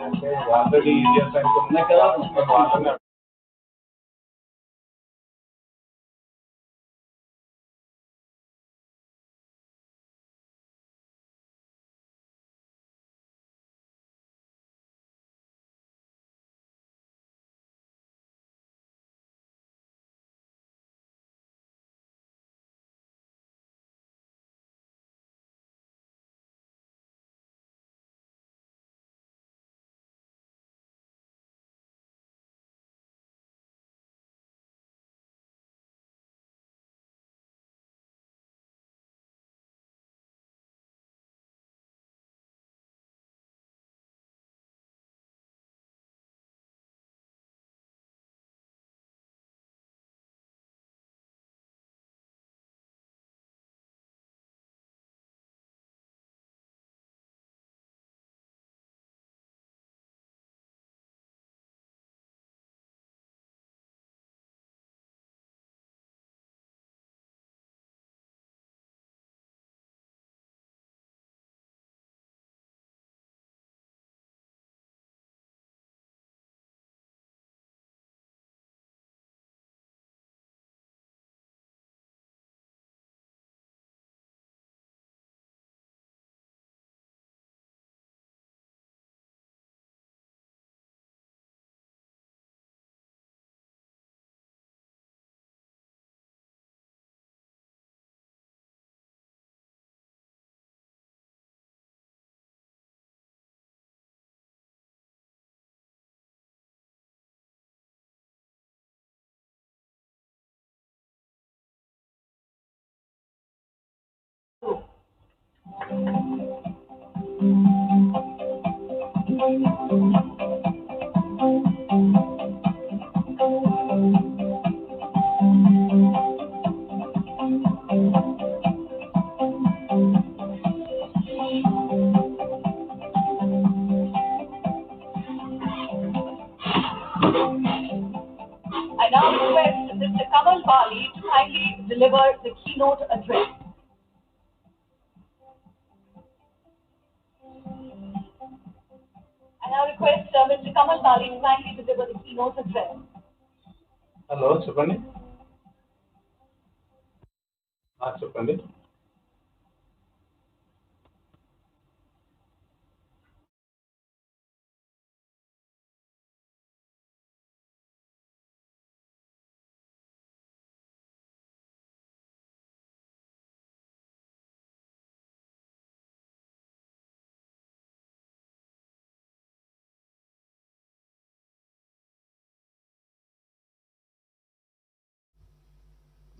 అంటే already years అనుకుంటున్నా. I now request Mr. Kamal Bali to kindly deliver the keynote address. I now request Mr. Kamal Bali to kindly deliver the keynote address. Hello చెప్పండి. చెప్పండి.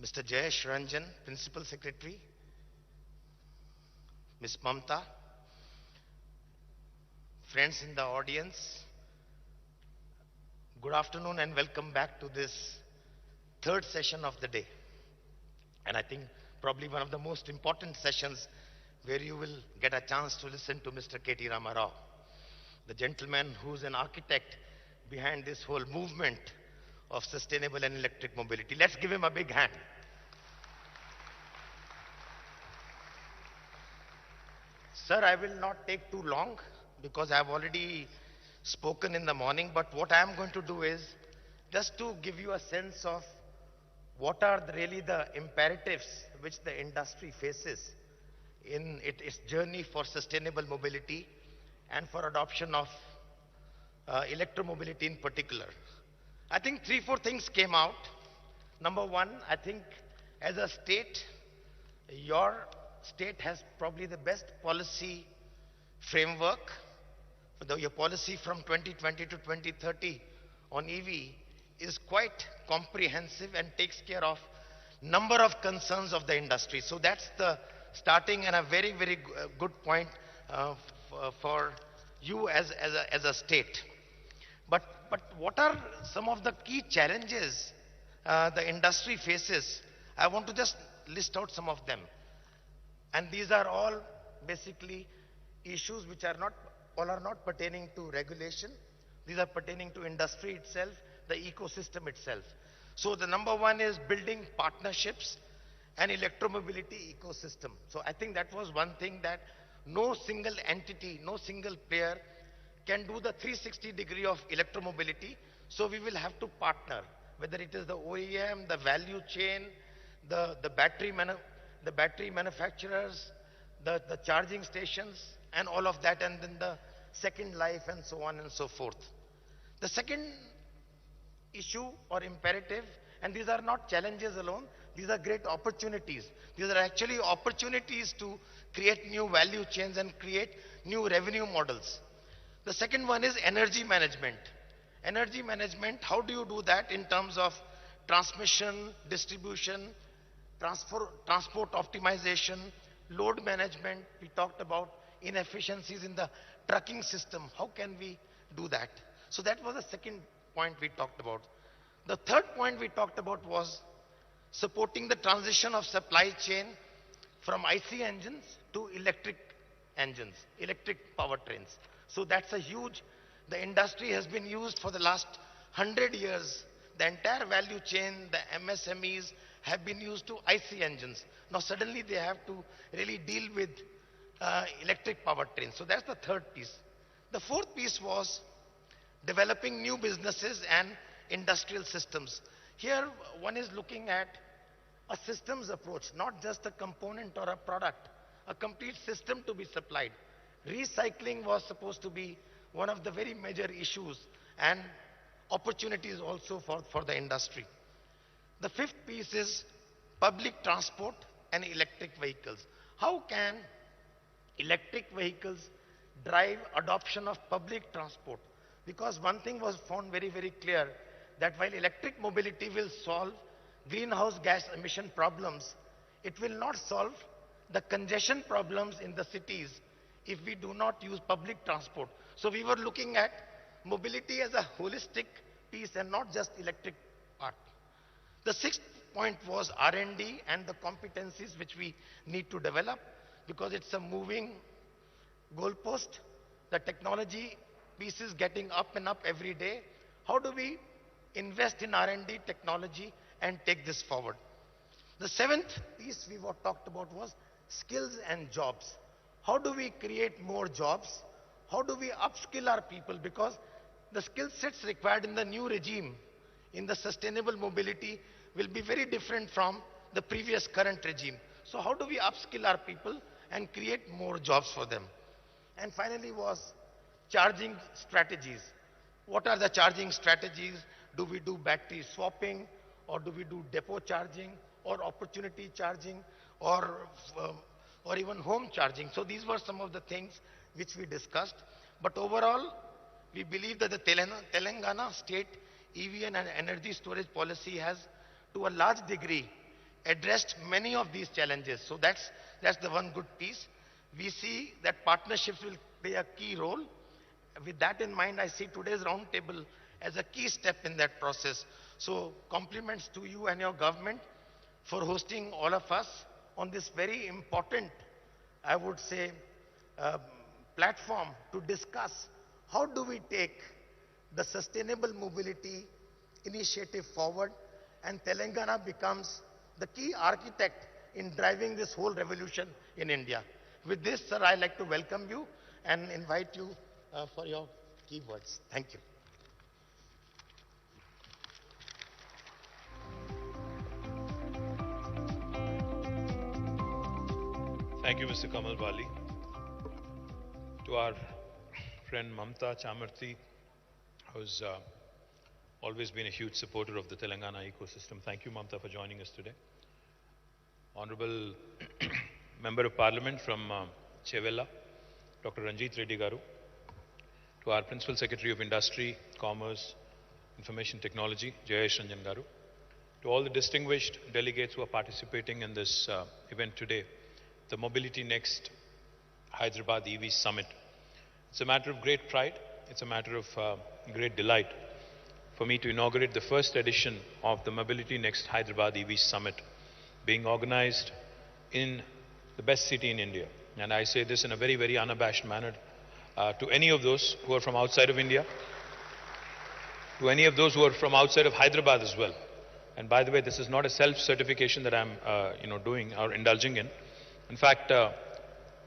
Mr. Jayesh Ranjan, Principal Secretary, Ms. Mamta, friends in the audience, good afternoon and welcome back to this third session of the day. And I think probably one of the most important sessions where you will get a chance to listen to Mr. K.T. Ramarao, the gentleman who's an architect behind this whole movement of sustainable and electric mobility. Let's give him a big hand. Sir, I will not take too long because I've already spoken in the morning, but what I am going to do is just to give you a sense of what are really the imperatives which the industry faces in its journey for sustainable mobility and for adoption of electromobility in particular. I think 3-4 things came out. Number one, I think as a state, your state has probably the best policy framework. Your policy from 2020 to 2030 on EV is quite comprehensive and takes care of number of concerns of the industry. So that's the starting and a very, very good point for you as a state. But what are some of the key challenges the industry faces? I want to just list out some of them. And these are all basically issues which are not pertaining to regulation. These are pertaining to industry itself, the ecosystem itself. So the number one is building partnerships and electromobility ecosystem. So I think that was one thing, that no single entity, no single player can do the 360 degree of electromobility. So we will have to partner, whether it is the OEM, the value chain, the battery manufacturers, the charging stations, and all of that, and then the second life, and so on and so forth. The second issue or imperative, and these are not challenges alone, these are great opportunities. These are actually opportunities to create new value chains and create new revenue models. The second one is energy management. Energy management, how do you do that in terms of transmission, distribution, transport optimization, load management? We talked about inefficiencies in the trucking system. How can we do that? So that was the second point we talked about. The third point we talked about was supporting the transition of supply chain from IC engines to electric engines, electric powertrains. So that's a huge, the industry has been used for the last 100 years. The entire value chain, the MSMEs have been used to IC engines. Now suddenly they have to really deal with electric powertrains. So that's the third piece. The fourth piece was developing new businesses and industrial systems. Here one is looking at a systems approach, not just a component or a product, a complete system to be supplied. Recycling was supposed to be one of the very major issues and opportunities also for the industry. The fifth piece is public transport and electric vehicles. How can electric vehicles drive adoption of public transport? Because one thing was found very, very clear, that while electric mobility will solve greenhouse gas emission problems, it will not solve the congestion problems in the cities if we do not use public transport. So we were looking at mobility as a holistic piece and not just electric part. The sixth point was R&D and the competencies which we need to develop, because it's a moving goalpost. The technology piece is getting up and up every day. How do we invest in R&D technology and take this forward? The seventh piece we talked about was skills and jobs. How do we create more jobs? How do we upskill our people? Because the skill sets required in the new regime, in the sustainable mobility, will be very different from the previous current regime. So how do we upskill our people and create more jobs for them? And finally was charging strategies. What are the charging strategies? Do we do battery swapping, or do we do depot charging, or opportunity charging, or even home charging? So these were some of the things which we discussed. But overall, we believe that the Telangana state EV and energy storage policy has, to a large degree, addressed many of these challenges. So that's the one good piece. We see that partnerships will play a key role. With that in mind, I see today's roundtable as a key step in that process. So compliments to you and your government for hosting all of us on this very important, I would say, platform to discuss how do we take the sustainable mobility initiative forward, and Telangana becomes the key architect in driving this whole revolution in India. With this, sir, I'd like to welcome you and invite you for your key words. Thank you. Thank you, Mr. Kamal Bali. To our friend Mamta Chamarthi, who's always been a huge supporter of the Telangana ecosystem. Thank you, Mamta, for joining us today. Honorable Member of Parliament from Chevella, Dr. Ranjit Reddy Garu. To our Principal Secretary of Industry, Commerce, Information Technology, Jayesh Ranjan Garu. To all the distinguished delegates who are participating in this event today, the Mobility Next Hyderabad EV Summit. It's a matter of great pride. It's a matter of great delight for me to inaugurate the first edition of the Mobility Next Hyderabad EV Summit, being organized in the best city in India. And I say this in a very, very unabashed manner to any of those who are from outside of India, to any of those who are from outside of Hyderabad as well. And by the way, this is not a self-certification that I'm doing or indulging in. In fact,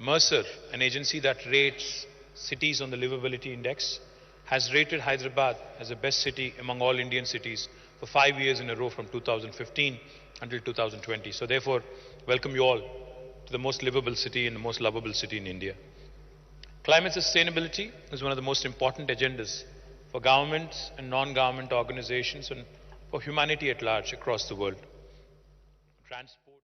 Mercer, an agency that rates cities on the livability index, has rated Hyderabad as the best city among all Indian cities for 5 years in a row from 2015 until 2020. So therefore, welcome you all to the most livable city and the most lovable city in India. Climate sustainability is one of the most important agendas for governments and non-government organizations and for humanity at large across the world. Transport